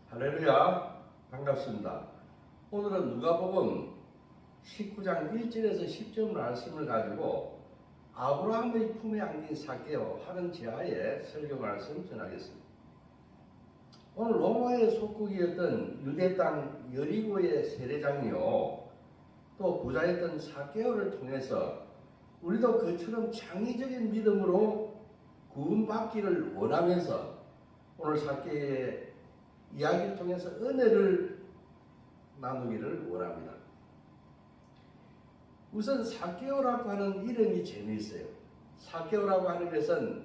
할렐루야, 반갑습니다. 오늘은 누가복음 19장 1절에서 10절 말씀을 가지고 아브라함의 품에 안긴 삭개오 하는 제하에 설교 말씀 전하겠습니다. 오늘 로마의 속국이었던 유대 땅 여리고의 세례장이요, 또 부자였던 삭개오를 통해서 우리도 그처럼 창의적인 믿음으로 구원받기를 원하면서 오늘 삭개오의 이야기를 통해서 은혜를 나누기를 원합니다. 우선 삭개오라고 하는 이름이 재미있어요. 삭개오라고 하는 것은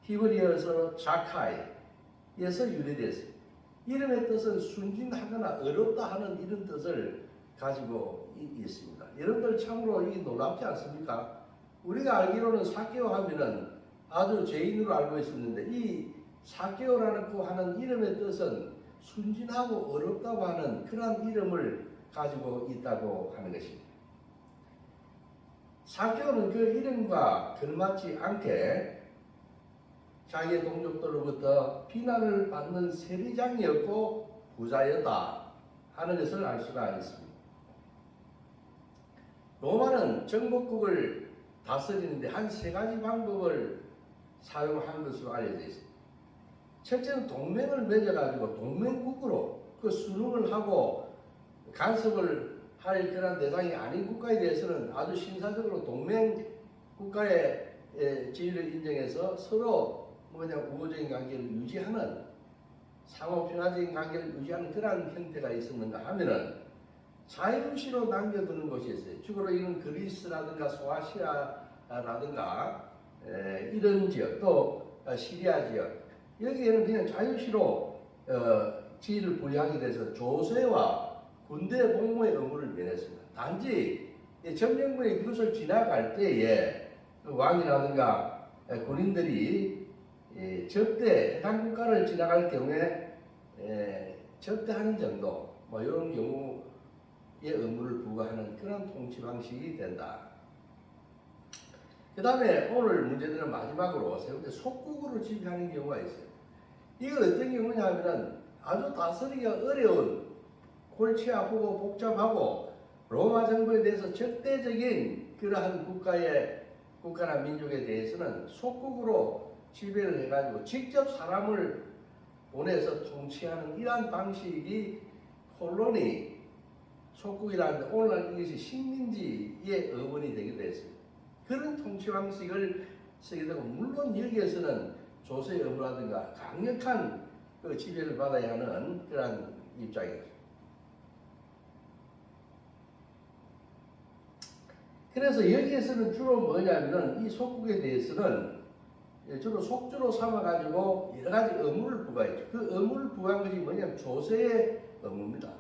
히브리어에서 자카이에서 유래됐어요. 이름의 뜻은 순진하거나 어렵다 하는 이런 뜻을 가지고 있습니다. 여러분들 참으로 이 놀랍지 않습니까? 우리가 알기로는 삭개오 하면은 아주 죄인으로 알고 있었는데 이 삭개오라고 하는 이름의 뜻은 순진하고 어렵다고 하는 그런 이름을 가지고 있다고 하는 것입니다. 삭개오는 그 이름과 걸맞지 않게 자기의 동족들로부터 비난을 받는 세리장이었고 부자였다 하는 것을 알 수가 있습니다. 로마는 정복국을 다스리는데 한 세 가지 방법을 사용한 것으로 알려져 있습니다. 첫째는 동맹을 맺어가지고 동맹국으로 그 수능을 하고 간섭을 할 그런 대상이 아닌 국가에 대해서는 아주 신사적으로 동맹 국가의 지위를 인정해서 서로 우호적인 관계를 유지하는 상호 평화적인 관계를 유지하는 그러한 형태가 있었는가 하면은 자유시로 남겨두는 곳이 있어요. 주로 이런 그리스라든가 소아시아라든가 이런 지역, 또 시리아 지역, 여기에는 그냥 자유시로 지위를 부여하게 돼서 조세와 군대 복무의 의무를 면했습니다. 단지 점령군이 그것을 지나갈 때에 그 왕이라든가 군인들이 접대, 해당 국가를 지나갈 경우에 접대하는 정도, 이런 경우의 의무를 부과하는 그런 통치 방식이 된다. 그 다음에 오늘 문제들은 마지막으로 세 번째 속국으로 지배하는 경우가 있어요. 이거 어떤 경우냐 하면은 아주 다스리기가 어려운 골치 아프고 복잡하고 로마 정부에 대해서 적대적인 그러한 국가나 민족에 대해서는 속국으로 지배를 해가지고 직접 사람을 보내서 통치하는 이러한 방식이 콜로니 속국이라는데 오늘날 이것이 식민지의 어원이 되기도 했습니다. 그런 통치 방식을 쓰게 되고 물론 여기에서는 조세의 의무라든가 강력한 그 지배를 받아야 하는 그런 입장이었습니다. 그래서 여기에서는 주로 뭐냐면은 이 속국에 대해서는 주로 속주로 삼아가지고 여러 가지 의무를 부과했죠. 그 의무를 부과한 것이 뭐냐면 조세의 의무입니다.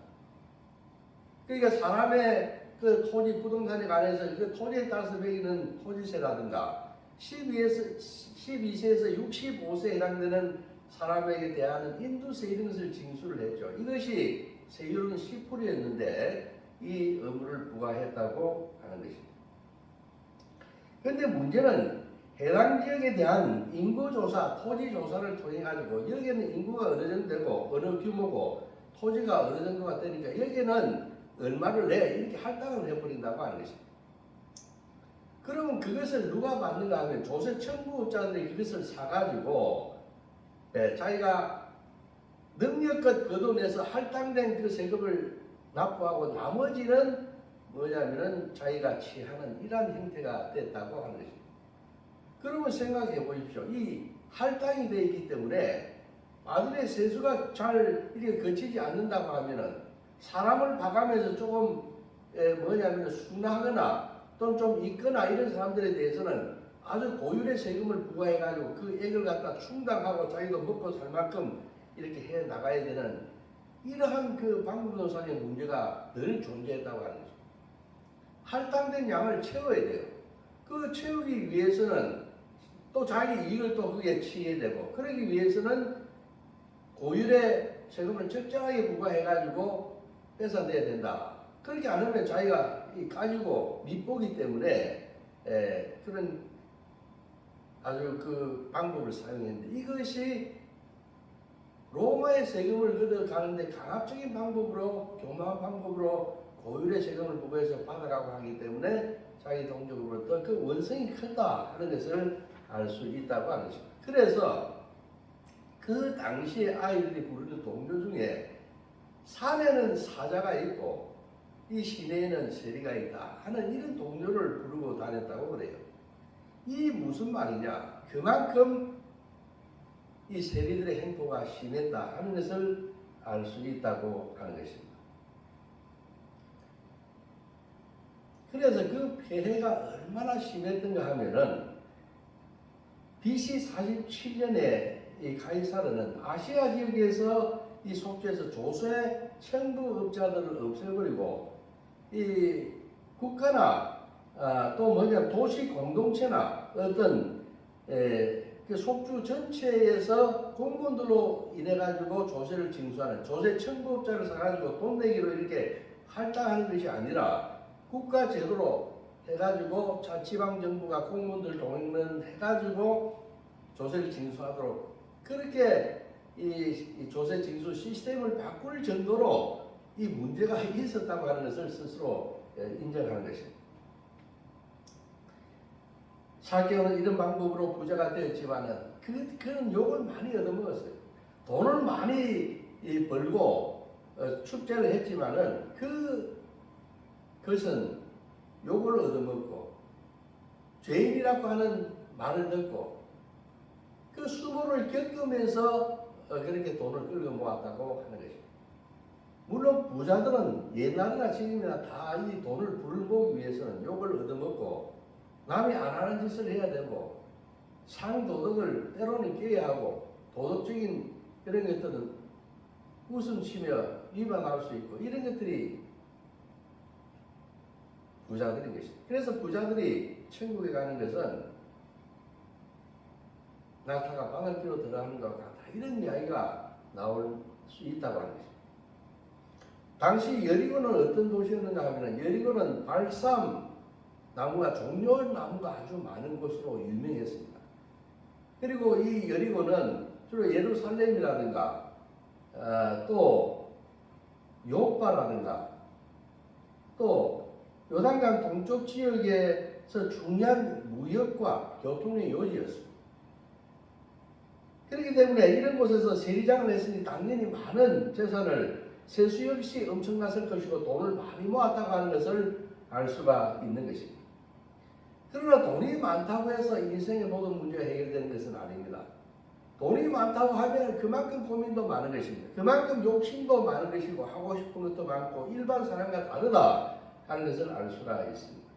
그러니까 사람의 그 토지 부동산에 관해서 그 토지에 따라서 매기는 토지세라든가 12세에서 65세에 해당되는 사람에게 대한 인두세 이런 것을 징수를 했죠. 이것이 세율은 10%였는데 이 의무를 부과했다고 하는 것입니다. 그런데 문제는 해당 지역에 대한 인구조사, 토지조사를 통해 가지고 여기에는 인구가 어느 정도 되고 어느 규모고 토지가 어느 정도가 되니까 여기에는 얼마를 내 이렇게 할당을 해버린다고 하는 것입니다. 그러면 그것을 누가 받는가 하면 조세 청구업자들이 그것을 사가지고 자기가 능력껏 거둬내서 할당된 그 세금을 납부하고 나머지는 뭐냐면은 자기가 취하는 이러한 형태가 됐다고 하는 것입니다. 그러면 생각해 보십시오. 이 할당이 되어 있기 때문에 아들의 세수가 잘 이렇게 거치지 않는다고 하면은 사람을 봐가면서 조금 순하거나 또는 좀 있거나 이런 사람들에 대해서는 아주 고율의 세금을 부과해가지고 그 액을 갖다 충당하고 자기도 먹고 살 만큼 이렇게 해 나가야 되는 이러한 그 방법론상의 문제가 늘 존재했다고 하는 거죠. 할당된 양을 채워야 돼요. 그 채우기 위해서는 또 자기 이익을 또 그게 취해야 되고, 그러기 위해서는 고율의 세금을 적절하게 부과해가지고 뺏어내야 된다. 그렇게 안 하면 자기가 가지고 밑보기 때문에 그런 아주 그 방법을 사용했는데 이것이 로마의 세금을 걷어가는데 강압적인 방법으로, 교만한 방법으로 고율의 세금을 부과해서 받아가고 하기 때문에 자기 동족으로부터 그 원성이 크다 하는 것을 알 수 있다고 하는 것입니다. 그래서 그 당시에 아이들이 부르는 동요 중에 산에는 사자가 있고 이 시내에는 세리가 있다 하는 이런 동요를 부르고 다녔다고 그래요. 이 무슨 말이냐? 그만큼 이 세리들의 행포가 심했다 하는 것을 알 수 있다고 하는 것입니다. 그래서 그 폐해가 얼마나 심했던가 하면은 BC 47년에 이 가이사르는 아시아 지역에서 이 속죄에서 조세 청부업자들을 없애버리고 이 국가나 또 뭐냐 도시 공동체나 어떤 그 속주 전체에서 공무원들로 인해 가지고 조세를 징수하는 조세 청부업자를 사가지고 돈 내기로 이렇게 할당하는 것이 아니라 국가 제도로 해가지고 자치방 정부가 공무원들 동원 해가지고 조세를 징수하도록 그렇게 이 조세 징수 시스템을 바꿀 정도로 이 문제가 있었다고 하는 것을 스스로 인정하는 것입니다. 사개오는 이런 방법으로 부자가 되었지만은 그는 욕을 많이 얻어먹었어요. 돈을 많이 벌고 축제를 했지만은 그것은 욕을 얻어먹고 죄인이라고 하는 말을 듣고 그 수모를 겪으면서 그렇게 돈을 끌고 모았다고 하는 것입니다. 물론 부자들은 옛날이나 지금이나 다 이 돈을 벌기 위해서는 욕을 얻어먹고 남이 안 하는 짓을 해야 되고 상도덕을 때로는 깨야 하고 도덕적인 그런 것들은 웃음치며 위반할 수 있고 이런 것들이 부자들인 것입니다. 그래서 부자들이 천국에 가는 것은 낙타가 빵을 끼고 들어가는 것과 같다. 이런 이야기가 나올 수 있다고 하는 것입니다. 당시 여리고는 어떤 도시였는가 하면 여리고는 발삼 나무가 종려 나무가 아주 많은 곳으로 유명했습니다. 그리고 이 여리고는 주로 예루살렘이라든가 또 요바라든가 또 요단강 동쪽 지역에서 중요한 무역과 교통의 요지였습니다. 그렇기 때문에 이런 곳에서 세리장을 했으니 당연히 많은 재산을 세수 역시 엄청났을 것이고 돈을 많이 모았다고 하는 것을 알 수가 있는 것입니다. 그러나 돈이 많다고 해서 인생의 모든 문제가 해결되는 것은 아닙니다. 돈이 많다고 하면 그만큼 고민도 많은 것입니다. 그만큼 욕심도 많은 것이고 하고 싶은 것도 많고 일반 사람과 다르다 하는 것을 알 수가 있습니다.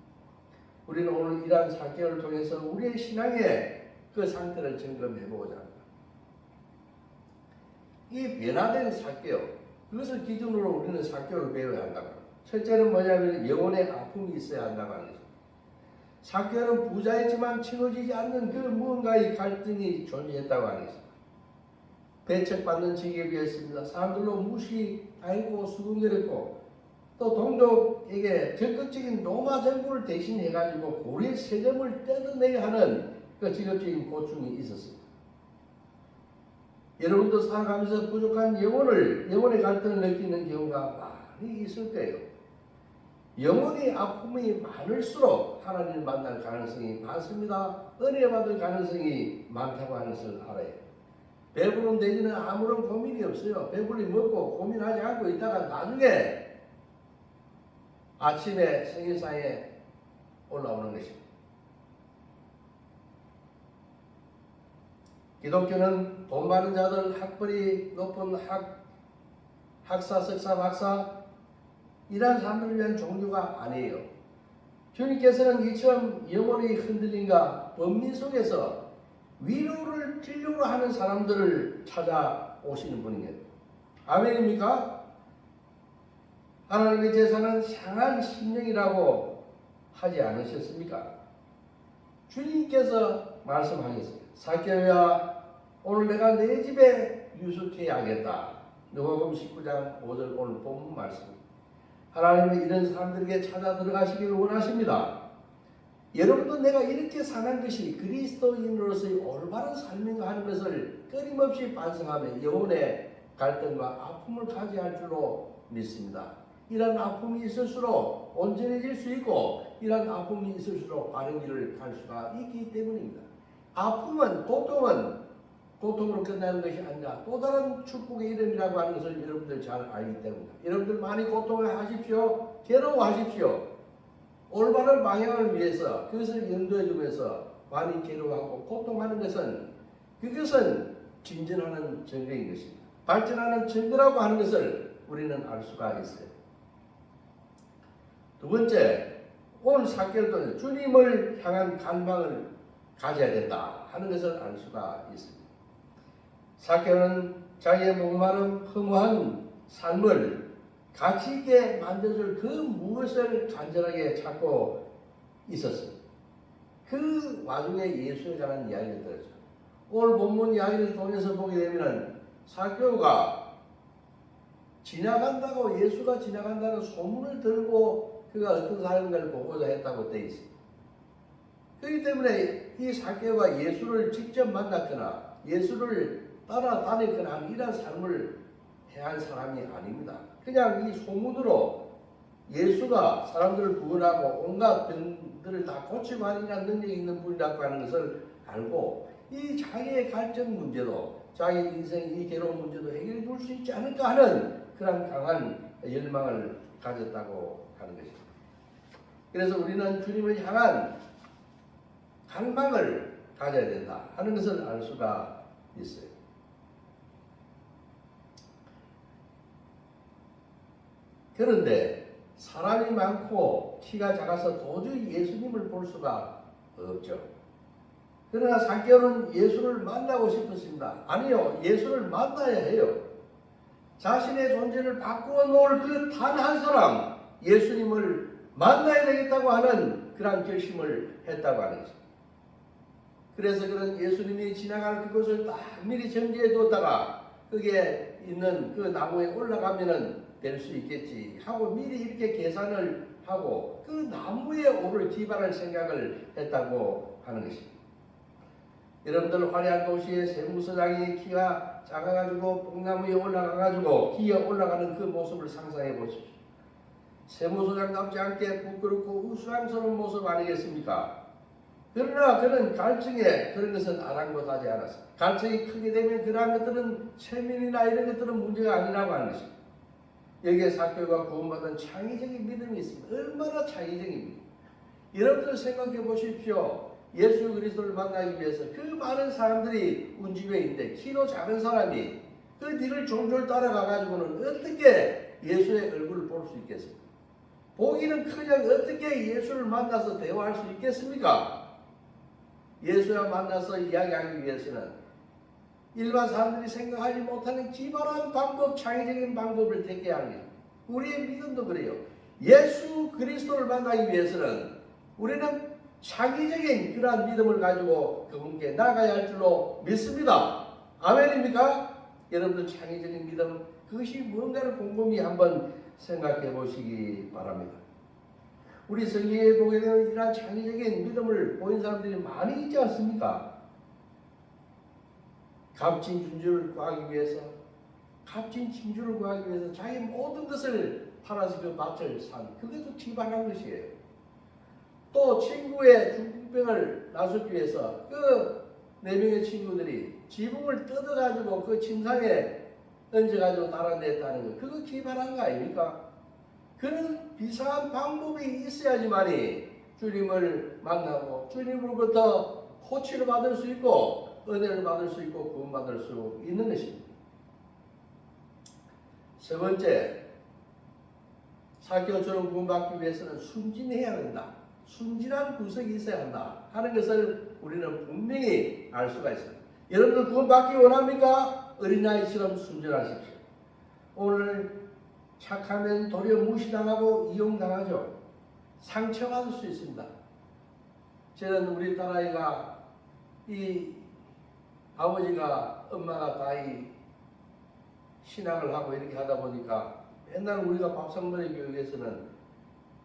우리는 오늘 이러한 사개를 통해서 우리의 신앙의 그 상태를 점검해보고자 합니다. 이 변화된 사개요, 그것을 기준으로 우리는 사개를 배워야 한다고 합니다. 첫째는 뭐냐면 영혼의 아픔이 있어야 한다고 하는 것입니다. 사개는 부자이지만 채워지지 않는 그 무언가의 갈등이 존재했다고 하는 것입니다. 배척받는 직업이었습니다. 사람들로 무시당하고 수군거렸고 또 동족에게 적극적인 로마 정부를 대신해가지고 고리의 세금을 떼어내야 하는 그 직업적인 고충이 있었습니다. 여러분도 살아가면서 부족한 영혼의 갈등을 느끼는 경우가 많이 있을 거예요. 영혼의 아픔이 많을수록 하나님을 만날 가능성이 많습니다. 은혜 받을 가능성이 많다고 하는 것을 알아요. 배부른 돼지는 아무런 고민이 없어요. 배불리 먹고 고민하지 않고 있다가 나중에 아침에 생일상에 올라오는 것입니다. 기독교는 돈 많은 자들, 학벌이 높은 학사, 석사, 박사 이러한 사람들을 위한 종교가 아니에요. 주님께서는 이처럼 영혼이 흔들림과 번민 속에서 위로를 필요로 하는 사람들을 찾아오시는 분이에요. 아멘입니까? 하나님의 제사는 상한 심령이라고 하지 않으셨습니까? 주님께서 말씀하셨습니다. 사개오야, 오늘 내가 내 집에 유숙해야겠다. 누가복음 19장 5절 오늘 본문 말씀입니다. 하나님은 이런 사람들에게 찾아 들어가시기를 원하십니다. 여러분도 내가 이렇게 사는 것이 그리스도인으로서의 올바른 삶인가 하는 것을 끊임없이 반성하며 영혼의 갈등과 아픔을 가져야 할 줄로 믿습니다. 이런 아픔이 있을수록 온전해질 수 있고 이런 아픔이 있을수록 바른 길을 갈 수가 있기 때문입니다. 아픔은 고통으로 끝나는 것이 아니라 또 다른 축복의 이름이라고 하는 것을 여러분들 잘 알기 때문입니다. 여러분들 많이 고통을 하십시오. 괴로워하십시오. 올바른 방향을 위해서 그것을 염두에 두면서 많이 괴로워하고 고통하는 것은 그것은 진전하는 증거인 것입니다. 발전하는 증거라고 하는 것을 우리는 알 수가 있어요. 두 번째, 오늘 사개를 통해서 주님을 향한 갈망을 가져야 된다 하는 것을 알 수가 있습니다. 사개는 자기의 목마름 허무한 삶을 가치 있게 만들어줄 그 무엇을 간절하게 찾고 있었습니다. 그 와중에 예수에 관한 이야기를 들었죠. 오늘 본문 이야기를 통해서 보게 되면 사개오가 지나간다고 예수가 지나간다는 소문을 들고 그가 어떤 사람인가를 보고자 했다고 되어 있습니다. 그렇기 때문에 이 사개오가 예수를 직접 만났거나 예수를 따라다녔거나 하는 이런 삶을 해한 사람이 아닙니다. 그냥 이 소문으로 예수가 사람들을 구원하고 온갖 병들을 다 고치고 하는 능력이 있는 분이라고 하는 것을 알고 이 자기의 갈증 문제도 자기 인생 이 괴로운 문제도 해결해 줄 수 있지 않을까 하는 그런 강한 열망을 가졌다고 하는 것입니다. 그래서 우리는 주님을 향한 갈망을 가져야 된다 하는 것을 알 수가 있어요. 그런데 사람이 많고 키가 작아서 도저히 예수님을 볼 수가 없죠. 그러나 사개오는 예수를 만나고 싶었습니다. 아니요, 예수를 만나야 해요. 자신의 존재를 바꾸어 놓을 그 단 한 사람, 예수님을 만나야 되겠다고 하는 그런 결심을 했다고 하는 것입니다. 그래서 그런 예수님이 지나갈 그곳을 딱 미리 정지해 뒀다가 거기에 있는 그 나무에 올라가면은 될 수 있겠지 하고 미리 이렇게 계산을 하고 그 나무에 오를 기반할 생각을 했다고 하는 것입니다. 여러분들 화려한 도시의 세무서장이 키가 작아가지고 뽕나무에 올라가가지고 기어 올라가는 그 모습을 상상해 보십시오. 세무서장답지 않게 부끄럽고 우스꽝스러운 모습 아니겠습니까? 그러나 그는 갈증에 그런 것은 아랑곳하지 않았습니다. 갈증이 크게 되면 그러한 것들은 체면이나 이런 것들은 문제가 아니라고 하는 것입니다. 여기에 사개오가 구원받은 창의적인 믿음이 있습니다. 얼마나 창의적입니까? 여러분들 생각해 보십시오. 예수 그리스도를 만나기 위해서 그 많은 사람들이 운집에 있는데 키도 작은 사람이 그 뒤를 졸졸 따라가가지고는 어떻게 예수의 얼굴을 볼 수 있겠습니까? 보기는 그냥 어떻게 예수를 만나서 대화할 수 있겠습니까? 예수와 만나서 이야기하기 위해서는 일반 사람들이 생각하지 못하는 기발한 방법, 창의적인 방법을 택해야 합니다. 우리의 믿음도 그래요. 예수 그리스도를 만나기 위해서는 우리는 창의적인 그러한 믿음을 가지고 그분께 나가야 할 줄로 믿습니다. 아멘입니까? 여러분들 창의적인 믿음, 그것이 뭔가를 곰곰이 한번 생각해 보시기 바랍니다. 우리 성경에 보게 되면 이러한 창의적인 믿음을 보인 사람들이 많이 있지 않습니까? 값진 진주를 구하기 위해서, 값진 진주를 구하기 위해서 자기 모든 것을 팔아서 그 밭을 산, 그것도 기발한 것이에요. 또 친구의 중풍병을 나서기 위해서 그 4명의 친구들이 지붕을 뜯어가지고 그 침상에 얹어가지고 달아냈다는 것, 그거 기발한 거 아닙니까? 그런 비상한 방법이 있어야지만이 주님을 만나고 주님으로부터 코치를 받을 수 있고 은혜를 받을 수 있고 구원받을 수 있는 것입니다. 세 번째, 사개오처럼 구원받기 위해서는 순진해야 한다. 순진한 구석이 있어야 한다 하는 것을 우리는 분명히 알 수가 있습니다. 여러분들 구원받기 원합니까? 어린아이처럼 순진하십시오. 오늘 착하면 도리어 무시당하고 이용당하죠. 상처받을 수 있습니다. 저는 우리 딸아이가 이 아버지가 엄마가 다이 신앙을 하고 이렇게 하다 보니까 맨날 우리가 밥상머리 교육에서는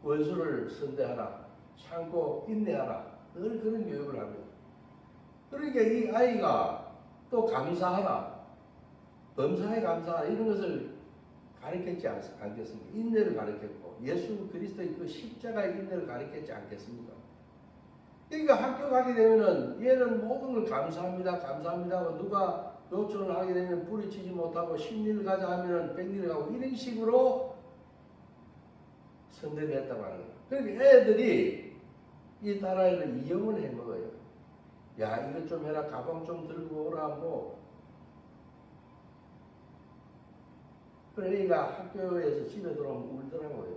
원수를 선대하라, 참고 인내하라, 늘 그런 교육을 합니다. 그러니까 이 아이가 또 감사하라, 범사에 감사하라 이런 것을 가르쳤지 않겠습니까? 인내를 가르쳤고 예수 그리스도의 그 십자가의 인내를 가르쳤지 않겠습니까? 그러니까 학교 가게 되면은 얘는 모든 걸 감사합니다 감사합니다 하고 누가 요청을 하게 되면 부딪히지 못하고 10일 가자 하면은 100일 가고 이런 식으로 선대를 했다고 하는 거예요. 그러니까 애들이 이 딸아이를 이용을 해 먹어요. 야 이것 좀 해라 가방 좀 들고 오라 뭐 그러니까 학교에서 집에 들어오면 울더라고요.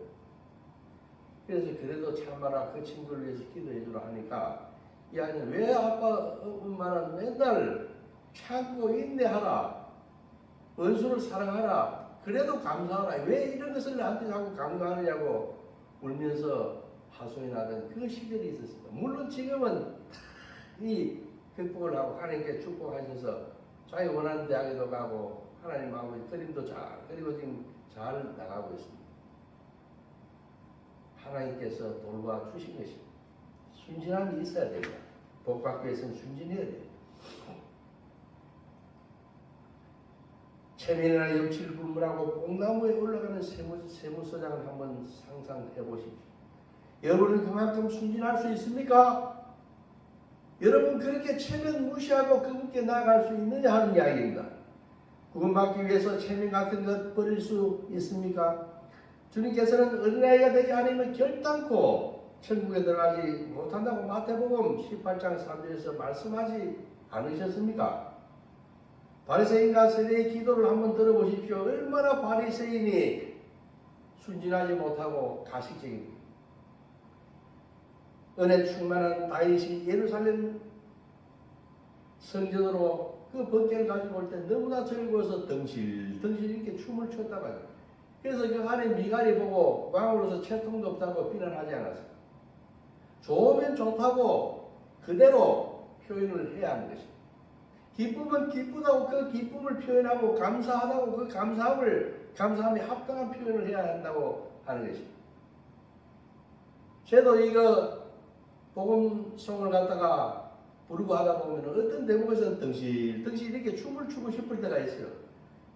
그래서 그래도 참아라 그 친구를 위해서 기도해 주라 하니까 이 아이는 왜 아빠 엄마는 맨날 참고 인내하라 원수를 사랑하라 그래도 감사하라 왜 이런 것을 나한테 자꾸 강요하느냐고 울면서 하소연 하던 그 시절이 있었습니다. 물론 지금은 이 극복을 하고 하나님께 축복하셔서 자기 원하는 대학에도 가고 하나님 아버지 그림도 잘 그리고 지금 잘 나가고 있습니다. 하나님께서 돌봐 주신 것입니다. 순진함이 있어야 됩니다. 복 받기 위해서는 순진해야 돼요. 체면이나 염치를 불문하고 뽕나무에 올라가는 세무서장을 한번 상상해 보십시오. 여러분은 그만큼 순진할 수 있습니까? 여러분 그렇게 체면 무시하고 그분께 나아갈 수 있느냐 하는 이야기입니다. 구원받기 위해서 체면 같은 것 버릴 수 있습니까? 주님께서는 어린아이가 되지 않으면 결단코 천국에 들어가지 못한다고 마태복음 18장 3절에서 말씀하지 않으셨습니까? 바리새인과 세리의 기도를 한번 들어보십시오. 얼마나 바리새인이 순진하지 못하고 가식적입니다. 은혜 충만한 다윗이 예루살렘 성전으로 그 번개를 가지고 올 때 너무나 즐거워서 덩실덩실 이렇게 춤을 췄다가 그래서 그 안에 미갈이 보고 왕으로서 채통도 없다고 비난하지 않았어요. 좋으면 좋다고 그대로 표현을 해야 하는 것입니다. 기쁨은 기쁘다고 그 기쁨을 표현하고 감사하다고 그 감사함에 합당한 표현을 해야 한다고 하는 것입니다. 저도 이거 복음송을 갖다가 부르고 하다 보면 어떤 대목에서는 덩실덩실 이렇게 춤을 추고 싶을 때가 있어요.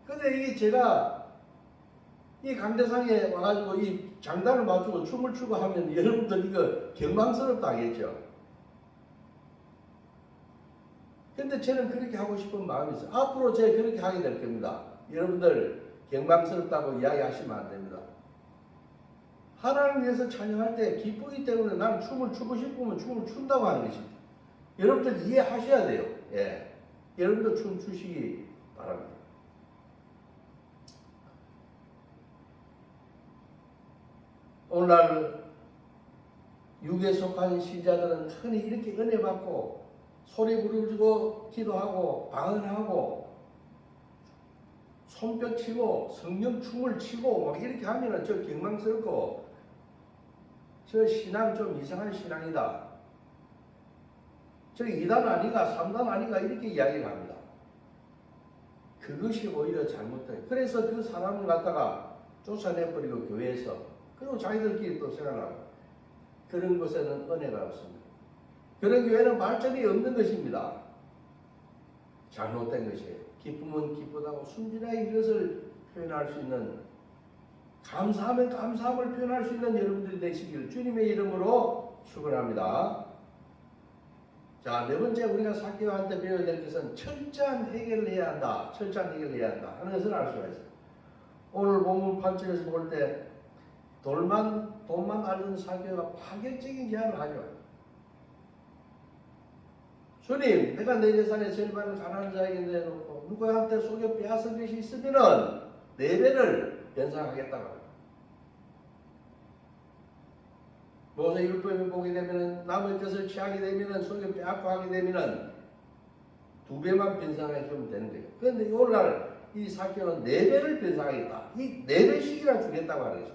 근데 이게 제가 이 강대상에 와가지고 이 장단을 맞추고 춤을 추고 하면 여러분들 이거 경망스럽다 하겠죠. 근데 저는 그렇게 하고 싶은 마음이 있어요. 앞으로 제가 그렇게 하게 될 겁니다. 여러분들 경망스럽다고 이야기하시면 안 됩니다. 하나님을 위해서 찬양할 때 기쁘기 때문에 난 춤을 추고 싶으면 춤을 춘다고 하는 것입니다. 여러분들 이해하셔야 돼요. 예. 여러분도 춤 추시기 바랍니다. 오늘날 육에 속한 신자들은 흔히 이렇게 은혜 받고 소리 부르고 기도하고 방언하고 손뼉 치고 성령 춤을 치고 막 이렇게 하면은 저 경망스럽고 저 신앙 좀 이상한 신앙이다. 저 2단 아니가 3단 아니가 이렇게 이야기를 합니다. 그것이 오히려 잘못돼요. 그래서 그 사람을 갖다가 쫓아내버리고 교회에서 그리고 자기들끼리 또 생활하고 그런 곳에는 은혜가 없습니다. 그런 교회는 발전이 없는 것입니다. 잘못된 것이에요. 기쁨은 기쁘다고 순진하게 이것을 표현할 수 있는 감사하면 감사함을 표현할 수 있는 여러분들이 되시기를 주님의 이름으로 축원합니다. 자, 네 번째 우리가 사개오한테 배워야 될 것은 철저한 해결을 해야 한다. 철저한 해결을 해야 한다 하는 것을 알 수가 있어요. 오늘 본문 8절에서 볼 때 돈만 알던 사개오가 파격적인 제안을 하죠. 주님, 내가 내 재산의 절반을 가난한 자에게 내놓고 누구한테 속여 빼앗은 것이 있으면은 4배를 변상하겠다고. 모세 율법에 보게 되면은 남의 것을 취하게 되면은 속여 빼앗고 하게 되면은 2배만 변상해 주면 되는 거예요. 그런데 오늘날 이 사개오는 4배를 변상하겠다. 이 4배씩이나 주겠다고 하는 거죠.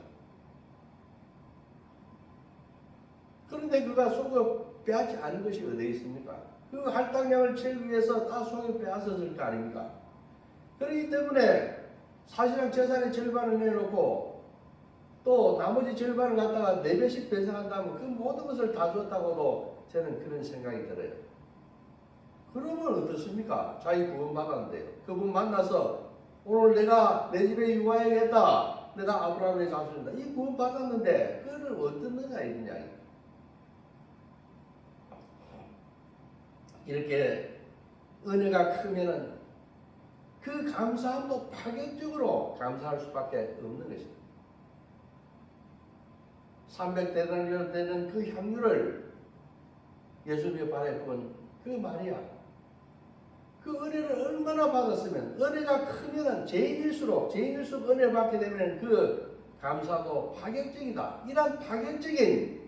그런데 그가 속여 빼앗지 않은 것이 어디 있습니까? 그 할당량을 채우기 위해서 다 속여 빼앗았을 거 아닙니까? 그렇기 때문에 사실상 재산의 절반을 내놓고 또 나머지 절반을 갖다가 4배씩 배상한다면 그 모든 것을 다 줬다고도 저는 그런 생각이 들어요. 그러면 어떻습니까? 자기 구원 받았는데요. 그분 만나서 오늘 내가 내 집에 유하야겠다. 내가 아브라함의 자손이다. 이 구원 받았는데 그를 어떤 은혜가 있느냐. 이렇게 은혜가 크면은 그 감사함도 파격적으로 감사할 수밖에 없는 것입니다. 300데나리온 되는 그 향유를 예수님의 발에 부은 그 마리아, 그 은혜를 얼마나 받았으면, 은혜가 크면은 죄인일수록 은혜 받게 되면 그 감사도 파격적이다. 이런 파격적인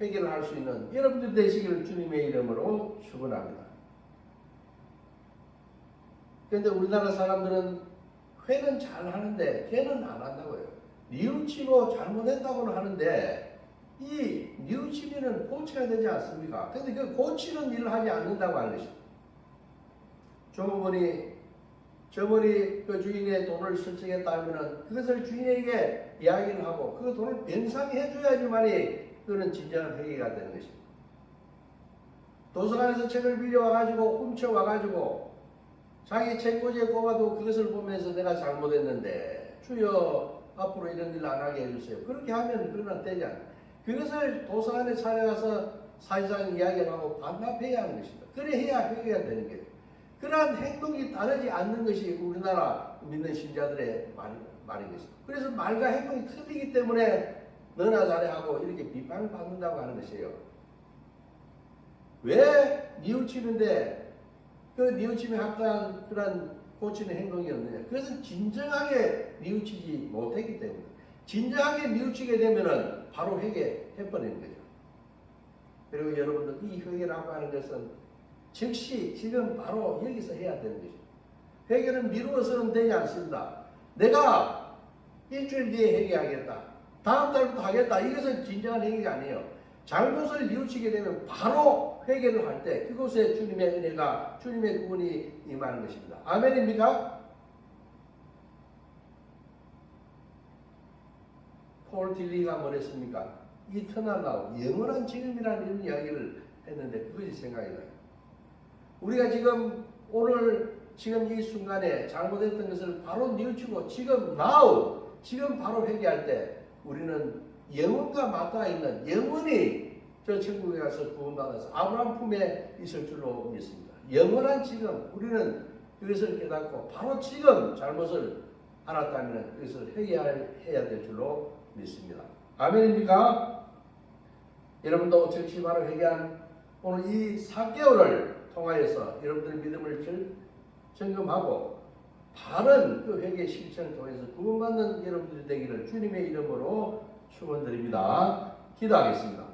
회개를 할 수 있는 여러분들 되시기를 주님의 이름으로 축원합니다. 그런데 우리나라 사람들은 회는 잘 하는데 걔는 안 한다고요. 뉘우치고 잘못했다고는 하는데 이 뉘우치면은 고쳐야 되지 않습니까? 근데 그 고치는 일을 하지 않는다고 하는 것입니다. 종업원이 저번에 그 주인의 돈을 설정했다 하면은 그것을 주인에게 이야기를 하고 그 돈을 변상해 줘야지만이 그거는 진정한 회개가 되는 것입니다. 도서관에서 책을 빌려와가지고 훔쳐와가지고 자기 책꽂이에 꼽아도 그것을 보면서 내가 잘못했는데 주여 앞으로 이런 일 안 하게 해주세요. 그렇게 하면 그건 되지 않아요. 그것을 도서관에 찾아가서 사실상 이야기를 하고 반납해야 하는 것입니다. 그래 해야 회개가 되는 거예요. 그러한 행동이 다르지 않는 것이 우리나라 믿는 신자들의 말인 것입니다. 그래서 말과 행동이 틀리기 때문에 너나 잘해하고 이렇게 비판을 받는다고 하는 것이에요. 왜 뉘우치는데 그 뉘우침에 합당한 그런 고치는 행동이 없느냐? 그것은 진정하게 뉘우치지 못했기 때문에 진정하게 뉘우치게 되면은 바로 회개해버리는 거죠. 그리고 여러분들 이 회개라고 하는 것은 즉시 지금 바로 여기서 해야 되는 것입니다. 회개는 미루어서는 되지 않습니다. 내가 일주일 뒤에 회개하겠다. 다음 달부터 하겠다. 이것은 진정한 회개가 아니에요. 잘못을 뉘우치게 되면 바로 회개를 할 때 그곳에 주님의 은혜가 주님의 구원이 임하는 것입니다. 아멘입니까? 폴 딜리가 뭐랬습니까? 이터널 나우, 영원한 지금이라는 이런 이야기를 했는데 그것이 생각이 나요. 우리가 지금 오늘 지금 이 순간에 잘못했던 것을 바로 뉘우치고 지금 now 지금 바로 회개할 때 우리는 영혼과 맞닿아 있는 영원히 저 천국에 가서 구원받아서 아브라함 품에 있을 줄로 믿습니다. 영원한 지금 우리는 그것을 깨닫고 바로 지금 잘못을 알았다면 그것을 회개해야 될 줄로 믿습니다. 아멘입니까? 여러분도 즉시 바로 회개한 오늘 이 4개월을 통하여서 여러분들의 믿음을 점검하고 바른 그 회개 실천을 통해서 구원받는 여러분들이 되기를 주님의 이름으로 축원드립니다. 기도하겠습니다.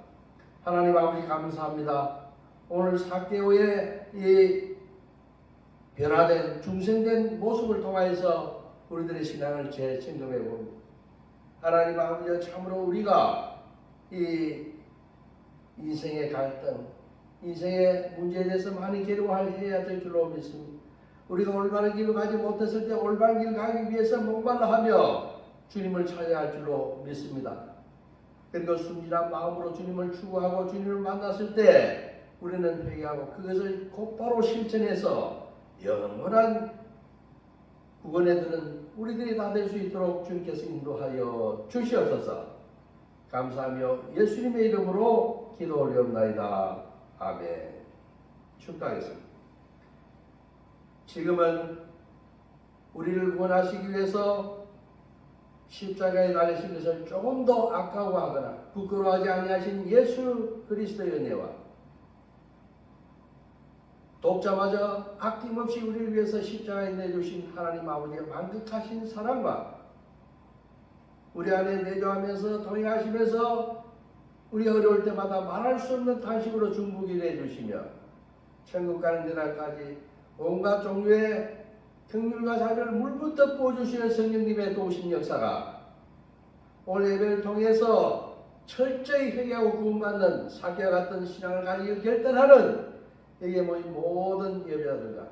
하나님 아버지 감사합니다. 오늘 4개월의 이 변화된 중생된 모습을 통하여서 우리들의 신앙을 재점검해 봅니다. 하나님 아버지 참으로 우리가 이 인생의 갈등, 인생의 문제에 대해서 많이 괴로워해야 될 줄로 믿습니다. 우리가 올바른 길로 가지 못했을 때 올바른 길 가기 위해서 목말라 하며 주님을 찾아야 할 줄로 믿습니다. 그리고 순진한 마음으로 주님을 추구하고 주님을 만났을 때 우리는 회개하고 그것을 곧바로 실천해서 영원한 구원에 드는 우리들이 다 될 수 있도록 주님께서 인도하여 주시옵소서. 감사하며 예수님의 이름으로 기도 올리옵나이다. 아멘. 축도하겠습니다. 지금은 우리를 구원하시기 위해서 십자가에 달리신 것을 조금 더 아까워하거나 부끄러워하지 아니하신 예수 그리스도의 은혜와 독자마저 아낌없이 우리를 위해서 십자가에 내주신 하나님 아버지의 만극하신 사랑과 우리 안에 내조하면서 동행하시면서 우리가 어려울 때마다 말할 수 없는 탄식으로 중보기를 해주시며 천국 가는 그날까지 온갖 종류의 긍휼과 자비를 물부터 부어주시는 성령님의 도우신 역사가 오늘 예배를 통해서 철저히 회개하고 구원받는 사기와 같은 신앙을 가지기를 결단하는 여기에 모인 모든 예배자들과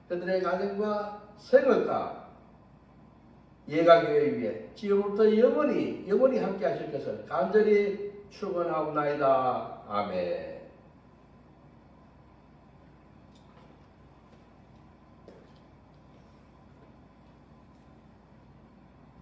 그들의 가정과 생업과 예가교회 위에 지금부터 영원히 함께 하실 것을 간절히 축원하옵나이다. 아멘.